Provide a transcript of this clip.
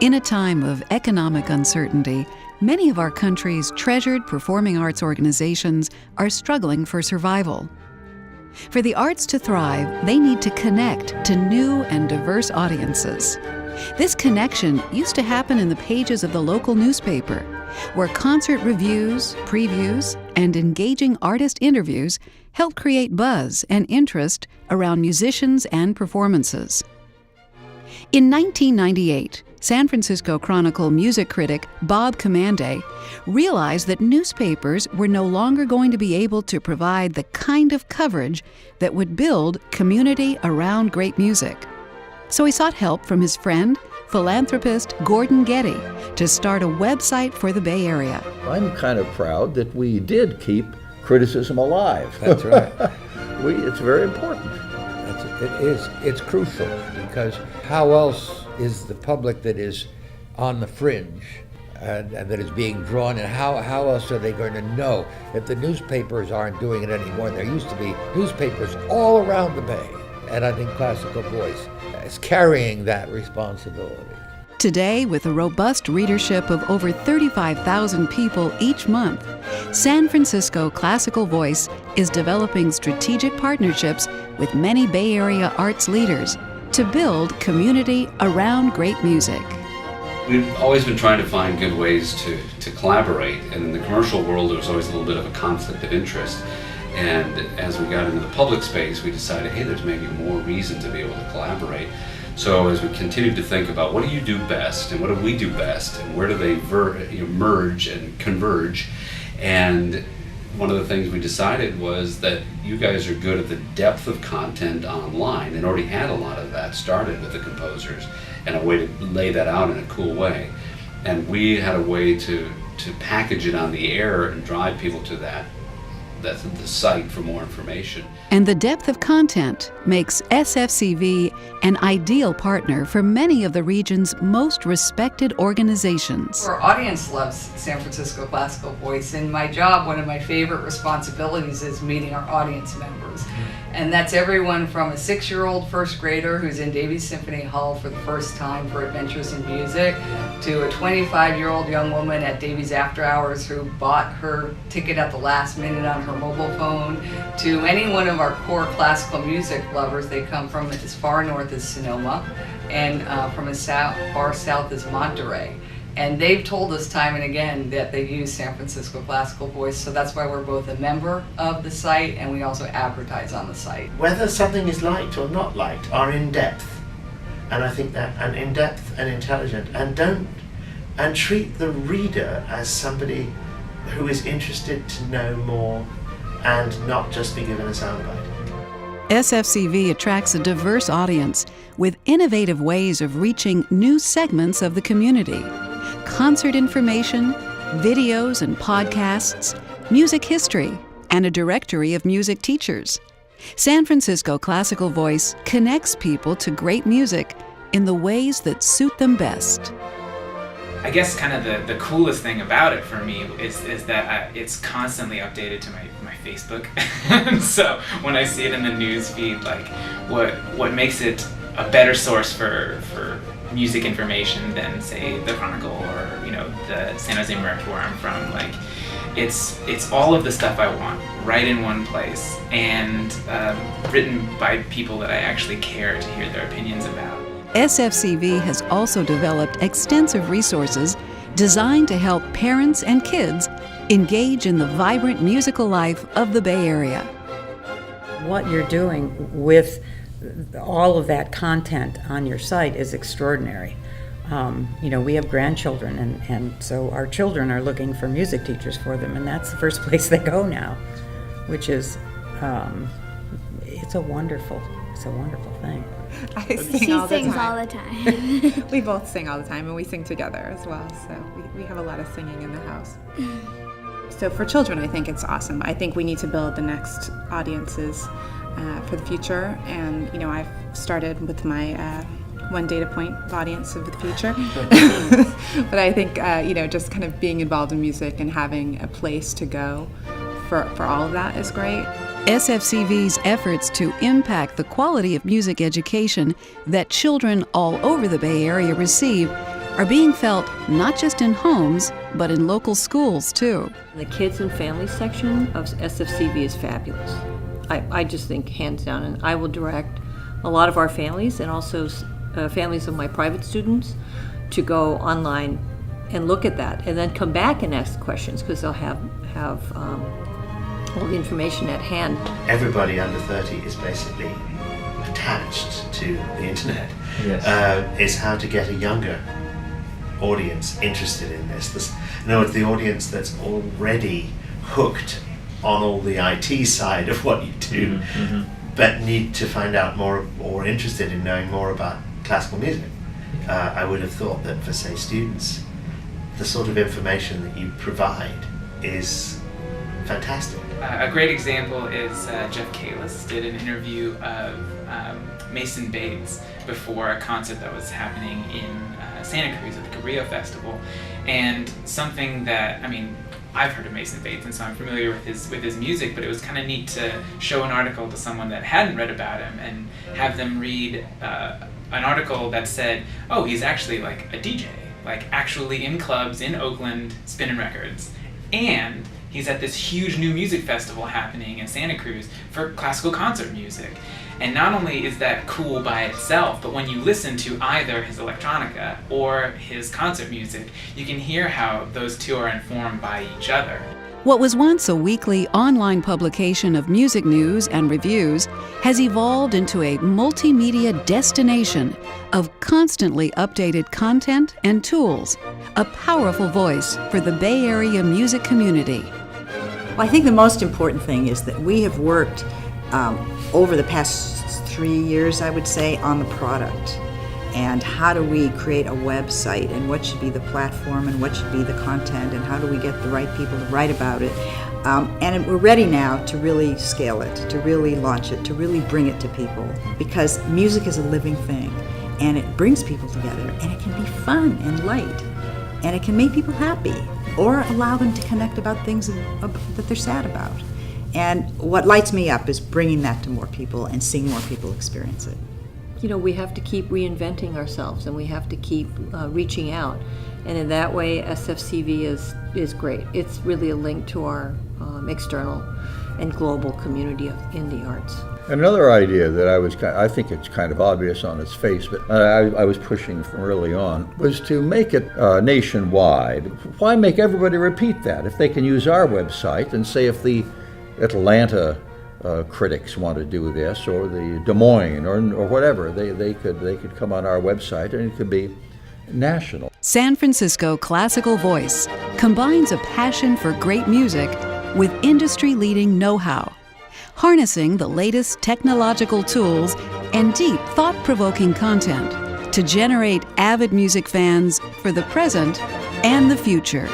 In a time of economic uncertainty, many of our country's treasured performing arts organizations are struggling for survival. For the arts to thrive, they need to connect to new and diverse audiences. This connection used to happen in the pages of the local newspaper, where concert reviews, previews, and engaging artist interviews helped create buzz and interest around musicians and performances. In 1998, San Francisco Chronicle music critic Bob Commande realized that newspapers were no longer going to be able to provide the kind of coverage that would build community around great music. So he sought help from his friend, philanthropist Gordon Getty, to start a website for the Bay Area. I'm kind of proud that we did keep criticism alive. That's right. It's very important. It's crucial, because how else is the public that is on the fringe and that is being drawn, and how else are they going to know if the newspapers aren't doing it anymore? There used to be newspapers all around the Bay, and I think Classical Voice is carrying that responsibility. Today, with a robust readership of over 35,000 people each month, San Francisco Classical Voice is developing strategic partnerships with many Bay Area arts leaders to build community around great music. We've always been trying to find good ways to collaborate, and in the commercial world there was always a little bit of a conflict of interest. And as we got into the public space, we decided, hey, there's maybe more reason to be able to collaborate. So as we continued to think about what do you do best and what do we do best and where do they merge and converge, and one of the things we decided was that you guys are good at the depth of content online and already had a lot of that started with the composers and a way to lay that out in a cool way. And we had a way to package it on the air and drive people to that's the site for more information. And the depth of content makes SFCV an ideal partner for many of the region's most respected organizations. Our audience loves San Francisco Classical Voice. In my job, one of my favorite responsibilities is meeting our audience members. And that's everyone from a 6-year-old first grader who's in Davies Symphony Hall for the first time for Adventures in Music, to a 25-year-old young woman at Davies After Hours who bought her ticket at the last minute on her mobile phone, to any one of our core classical music lovers. They come from as far north as Sonoma and from as far south as Monterey. And they've told us time and again that they use San Francisco Classical Voice, so that's why we're both a member of the site and we also advertise on the site. Whether something is liked or not liked are in depth, and I think that, and in depth and intelligent, and treat the reader as somebody who is interested to know more and not just be given a soundbite. SFCV attracts a diverse audience with innovative ways of reaching new segments of the community. Concert information, videos and podcasts, music history, and a directory of music teachers. San Francisco Classical Voice connects people to great music in the ways that suit them best. I guess kind of the coolest thing about it for me is that it's constantly updated to my Facebook. So when I see it in the news feed, like what makes it a better source for music information than, say, the Chronicle or the San Jose Mercury where I'm from. Like it's all of the stuff I want right in one place, and written by people that I actually care to hear their opinions about. SFCV has also developed extensive resources designed to help parents and kids engage in the vibrant musical life of the Bay Area. What you're doing with all of that content on your site is extraordinary. We have grandchildren, and so our children are looking for music teachers for them, and that's the first place they go now, which is, it's a wonderful thing. She sings all the time. We both sing all the time, and we sing together as well, so we have a lot of singing in the house. So for children, I think it's awesome. I think we need to build the next audiences for the future, and I've started with my one data point audience of the future. But I think just kind of being involved in music and having a place to go for all of that is great. SFCV's efforts to impact the quality of music education that children all over the Bay Area receive are being felt not just in homes, but in local schools too. The kids and family section of SFCV is fabulous. I just think hands down, and I will direct a lot of our families and also families of my private students to go online and look at that, and then come back and ask questions, because they'll have all the information at hand. Everybody under 30 is basically attached to the internet. Yes. Is how to get a younger audience interested in this. In other words, the audience that's already hooked on all the IT side of what you do, but need to find out more, or interested in knowing more about classical music. I would have thought that for, say, students, the sort of information that you provide is fantastic. A great example is Jeff Kalis did an interview of Mason Bates before a concert that was happening in Santa Cruz at the Carrillo Festival, and something that, I mean, I've heard of Mason Bates, and so I'm familiar with his music, but it was kind of neat to show an article to someone that hadn't read about him and have them read an article that said, oh, he's actually like a DJ, like actually in clubs in Oakland spinning records, and he's at this huge new music festival happening in Santa Cruz for classical concert music. And not only is that cool by itself, but when you listen to either his electronica or his concert music, you can hear how those two are informed by each other. What was once a weekly online publication of music news and reviews has evolved into a multimedia destination of constantly updated content and tools, a powerful voice for the Bay Area music community. Well, I think the most important thing is that we have worked over the past 3 years, I would say, on the product. And how do we create a website, and what should be the platform, and what should be the content, and how do we get the right people to write about it. And we're ready now to really scale it, to really launch it, to really bring it to people. Because music is a living thing, and it brings people together, and it can be fun and light, and it can make people happy, or allow them to connect about things that they're sad about. And what lights me up is bringing that to more people and seeing more people experience it. You know, we have to keep reinventing ourselves, and we have to keep reaching out. And in that way, SFCV is great. It's really a link to our external and global community in the arts. Another idea that I think it's kind of obvious on its face, but I was pushing from early on, was to make it nationwide. Why make everybody repeat that? If they can use our website, and say if the Atlanta critics want to do this, or the Des Moines, or whatever, they could come on our website, and it could be national. San Francisco Classical Voice combines a passion for great music with industry-leading know-how, harnessing the latest technological tools and deep, thought-provoking content to generate avid music fans for the present and the future.